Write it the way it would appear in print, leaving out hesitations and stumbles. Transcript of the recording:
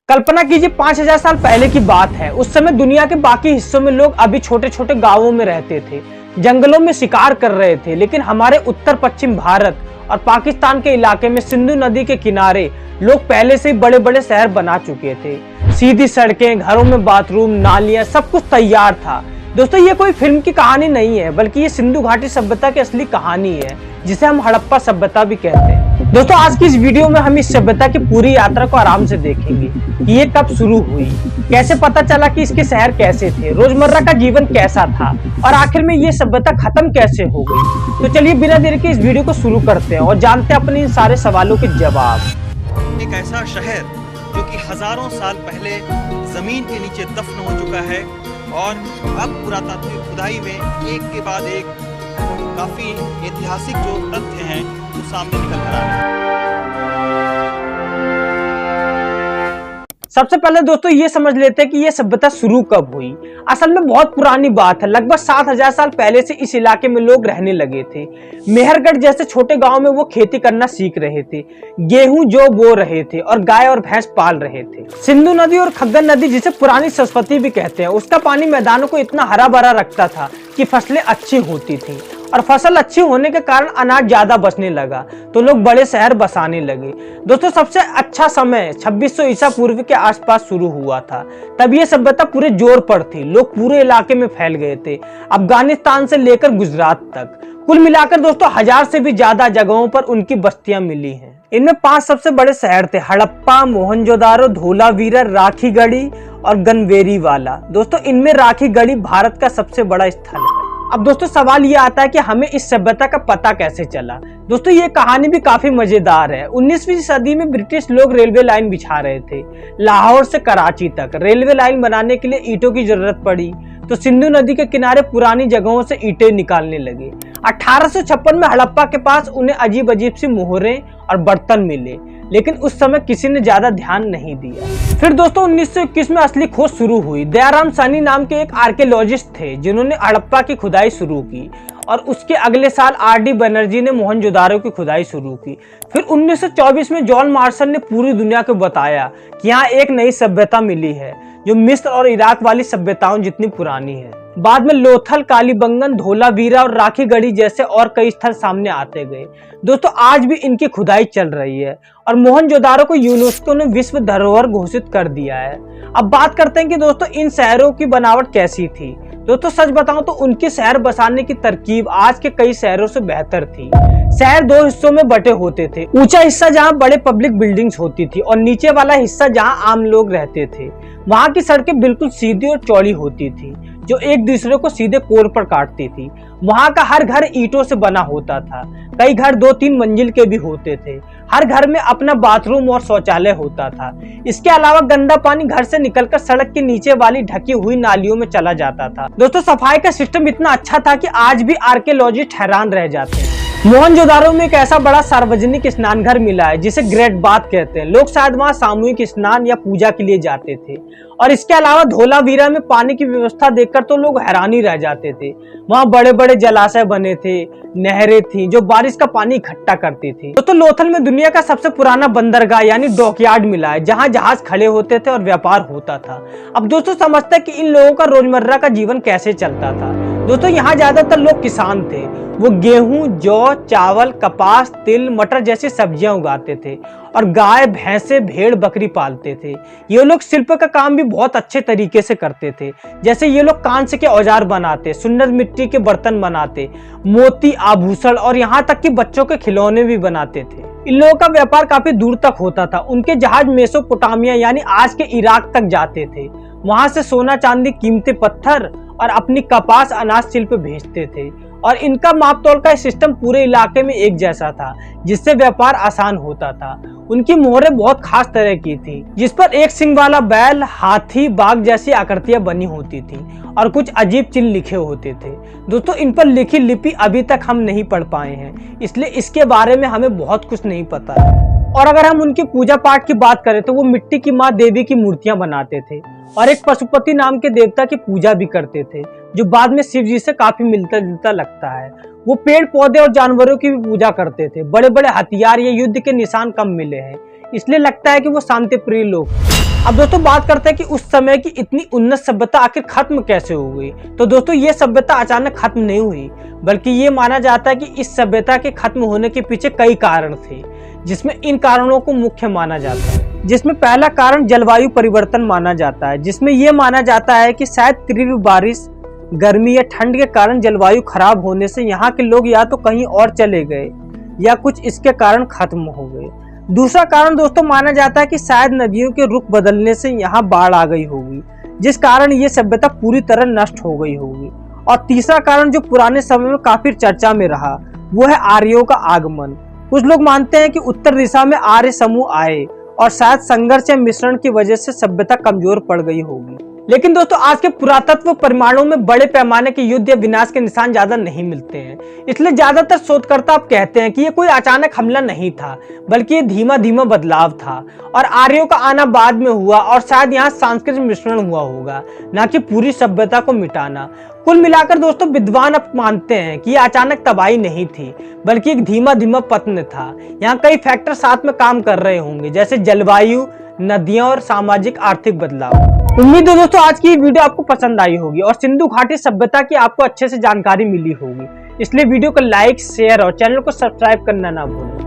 कल्पना कीजिए 5000 साल पहले की बात है। उस समय दुनिया के बाकी हिस्सों में लोग अभी छोटे छोटे गांवों में रहते थे, जंगलों में शिकार कर रहे थे। लेकिन हमारे उत्तर पश्चिम भारत और पाकिस्तान के इलाके में सिंधु नदी के किनारे लोग पहले से ही बड़े बड़े शहर बना चुके थे। सीधी सड़कें, घरों में बाथरूम, नालियां, सब कुछ तैयार था। दोस्तों, ये कोई फिल्म की कहानी नहीं है, बल्कि ये सिंधु घाटी सभ्यता की असली कहानी है, जिसे हम हड़प्पा सभ्यता भी कहते हैं। दोस्तों, आज की इस वीडियो में हम इस सभ्यता की पूरी यात्रा को आराम से देखेंगे कि ये कब शुरू हुई, कैसे पता चला कि इसके शहर कैसे थे, रोजमर्रा का जीवन कैसा था और आखिर में ये सभ्यता खत्म कैसे हो गई। तो चलिए बिना देर के इस वीडियो को शुरू करते हैं और जानते हैं अपने इन सारे सवालों के जवाब। एक ऐसा शहर जो कि हजारों साल पहले जमीन के नीचे दफन हो चुका है और अब पुरातात्विक खुदाई में एक के बाद एक काफी ऐतिहासिक जो तथ्य हैं वो सामने निकल कर आ रहे हैं। सबसे पहले दोस्तों ये समझ लेते हैं कि ये सभ्यता शुरू कब हुई। असल में बहुत पुरानी बात है। लगभग 7000 साल पहले से इस इलाके में लोग रहने लगे थे। मेहरगढ़ जैसे छोटे गांव में वो खेती करना सीख रहे थे, गेहूं जो बो रहे थे और गाय और भैंस पाल रहे थे। सिंधु नदी और खग्गर नदी, जिसे पुरानी सरस्वती भी कहते हैं, उसका पानी मैदानों को इतना हरा भरा रखता था कि फसलें अच्छी होती थी और फसल अच्छी होने के कारण अनाज ज्यादा बचने लगा, तो लोग बड़े शहर बसाने लगे। दोस्तों, सबसे अच्छा समय 2600 ईसा पूर्व के आसपास शुरू हुआ था। तब ये सभ्यता पूरे जोर पर थी। लोग पूरे इलाके में फैल गए थे, अफगानिस्तान से लेकर गुजरात तक। कुल मिलाकर दोस्तों 1000 से भी ज्यादा जगहों पर उनकी बस्तियां मिली हैं। इनमें 5 सबसे बड़े शहर थे: हड़प्पा, मोहनजोदारो, धोलावीरा, राखीगढ़ी और गनवेरीवाला। दोस्तों, इनमें राखीगढ़ी भारत का सबसे बड़ा स्थल है। अब दोस्तों सवाल ये आता है कि हमें इस सभ्यता का पता कैसे चला। दोस्तों, ये कहानी भी काफी मजेदार है। 19वीं सदी में ब्रिटिश लोग रेलवे लाइन बिछा रहे थे। लाहौर से कराची तक रेलवे लाइन बनाने के लिए ईंटों की जरूरत पड़ी, तो सिंधु नदी के किनारे पुरानी जगहों से ईंटें निकालने लगे। 1856 में हड़प्पा के पास उन्हें अजीब अजीब सी मोहरें और बर्तन मिले, लेकिन उस समय किसी ने ज्यादा ध्यान नहीं दिया। फिर दोस्तों 1921 में असली खोज शुरू हुई। दयाराम साहनी नाम के एक आर्कियोलॉजिस्ट थे, जिन्होंने हड़प्पा की खुदाई शुरू की और उसके अगले साल आर.डी. बनर्जी ने मोहनजोदारो की खुदाई शुरू की। फिर 1924 में जॉन मार्शल ने पूरी दुनिया को बताया कि यहाँ एक नई सभ्यता मिली है, जो मिस्र और इराक वाली सभ्यताओं जितनी पुरानी है। बाद में लोथल, कालीबंगन, धोलावीरा और राखीगढ़ी जैसे और कई स्थल सामने आते गए। दोस्तों, आज भी इनकी खुदाई चल रही है और मोहनजोदारो को यूनेस्को ने विश्व धरोहर घोषित कर दिया है। अब बात करते हैं कि दोस्तों इन शहरों की बनावट कैसी थी। दोस्तों, सच बताऊं तो उनके शहर बसाने की तरकीब आज के कई शहरों से बेहतर थी। शहर 2 हिस्सों में बटे होते थे। ऊंचा हिस्सा जहां बड़े पब्लिक बिल्डिंग्स होती थी और नीचे वाला हिस्सा जहां आम लोग रहते थे। वहां की सड़कें बिल्कुल सीधी और चौड़ी होती थी, जो एक दूसरे को सीधे कोर पर काटती थी। वहां का हर घर ईंटों से बना होता था। कई घर 2-3 मंजिल के भी होते थे। हर घर में अपना बाथरूम और शौचालय होता था। इसके अलावा गंदा पानी घर से निकलकर सड़क के नीचे वाली ढकी हुई नालियों में चला जाता था। दोस्तों, सफाई का सिस्टम इतना अच्छा था कि आज भी आर्कियोलॉजिस्ट हैरान रह जाते हैं। मोहनजोदारो में एक ऐसा बड़ा सार्वजनिक स्नान घर मिला है जिसे ग्रेट बाथ कहते हैं। लोग शायद वहां सामूहिक स्नान या पूजा के लिए जाते थे। और इसके अलावा धोलावीरा में पानी की व्यवस्था देखकर तो लोग हैरान ही रह जाते थे। वहां बड़े बड़े जलाशय बने थे, नहरें थी जो बारिश का पानी इकट्ठा करती थी। तो लोथल में दुनिया का सबसे पुराना बंदरगाह यानी डॉकयार्ड मिला है, जहां जहाज खड़े होते थे और व्यापार होता था। अब दोस्तों समझते हैं कि इन लोगों का रोजमर्रा का जीवन कैसे चलता था। दोस्तों, यहाँ ज्यादातर लोग किसान थे। वो गेहूं, जौ, चावल, कपास, तिल, मटर जैसी सब्जियां उगाते थे और गाय, भैंसे, भेड़, बकरी पालते थे। ये लोग शिल्प का काम भी बहुत अच्छे तरीके से करते थे। जैसे ये लोग कांच के औजार बनाते, सुंदर मिट्टी के बर्तन बनाते, मोती, आभूषण और यहाँ तक कि बच्चों के खिलौने भी बनाते थे। इन लोगों का व्यापार काफी दूर तक होता था। उनके जहाज मेसोपोटामिया यानी आज के इराक तक जाते थे। वहां से सोना, चांदी, कीमती पत्थर और अपनी कपास, अनाज शिल्प भेजते थे। और इनका माप तोल का सिस्टम पूरे इलाके में एक जैसा था, जिससे व्यापार आसान होता था। उनकी मोहरें बहुत खास तरह की थी, जिस पर एक सिंग वाला बैल, हाथी, बाघ जैसी आकृतियां बनी होती थी और कुछ अजीब चिन्ह लिखे होते थे। दोस्तों, इन पर लिखी लिपि अभी तक हम नहीं पढ़ पाए हैं, इसलिए इसके बारे में हमें बहुत कुछ नहीं पता है। और अगर हम उनकी पूजा पाठ की बात करें तो वो मिट्टी की माँ देवी की मूर्तियां बनाते थे और एक पशुपति नाम के देवता की पूजा भी करते थे, जो बाद में शिव जी से काफी मिलता जुलता लगता है। वो पेड़ पौधे और जानवरों की भी पूजा करते थे। बड़े बड़े हथियार या युद्ध के निशान कम मिले हैं। इसलिए लगता है कि वो शांति प्रिय लोग। अब दोस्तों बात करते हैं कि उस समय की इतनी उन्नत सभ्यता आखिर खत्म कैसे हो गई। तो दोस्तों ये सभ्यता अचानक खत्म नहीं हुई, बल्कि ये माना जाता है कि इस सभ्यता के खत्म होने के पीछे कई कारण थे, जिसमें इन कारणों को मुख्य माना जाता है। जिसमें पहला कारण जलवायु परिवर्तन माना जाता है, जिसमें यह माना जाता है कि शायद तीव्र बारिश, गर्मी या ठंड के कारण जलवायु खराब होने से यहाँ के लोग या तो कहीं और चले गए या कुछ इसके कारण खत्म हो गए। दूसरा कारण दोस्तों माना जाता है कि शायद नदियों के रुख बदलने से यहाँ बाढ़ आ गई होगी, जिस कारण ये सभ्यता पूरी तरह नष्ट हो गई होगी। और तीसरा कारण जो पुराने समय में काफी चर्चा में रहा, वो है आर्यों का आगमन। कुछ लोग मानते हैं कि उत्तर दिशा में आर्य समूह आए और शायद संघर्ष या मिश्रण की वजह से सभ्यता कमजोर पड़ गई होगी। लेकिन दोस्तों आज के पुरातत्व परिमाणों में बड़े पैमाने के युद्ध या विनाश के निशान ज्यादा नहीं मिलते हैं, इसलिए ज्यादातर शोधकर्ता अब कहते हैं कि ये कोई अचानक हमला नहीं था, बल्कि ये धीमा धीमा बदलाव था और आर्यों का आना बाद में हुआ और शायद यहाँ सांस्कृतिक मिश्रण हुआ होगा, न कि पूरी सभ्यता को मिटाना। कुल मिलाकर दोस्तों विद्वान अब मानते हैं कि यह अचानक तबाही नहीं थी, बल्कि एक धीमा धीमा पतन था। यहाँ कई फैक्टर साथ में काम कर रहे होंगे, जैसे जलवायु, नदियां और सामाजिक आर्थिक बदलाव। उम्मीद है दोस्तों आज की ये वीडियो आपको पसंद आई होगी और सिंधु घाटी सभ्यता की आपको अच्छे से जानकारी मिली होगी। इसलिए वीडियो को लाइक, शेयर और चैनल को सब्सक्राइब करना ना भूलें।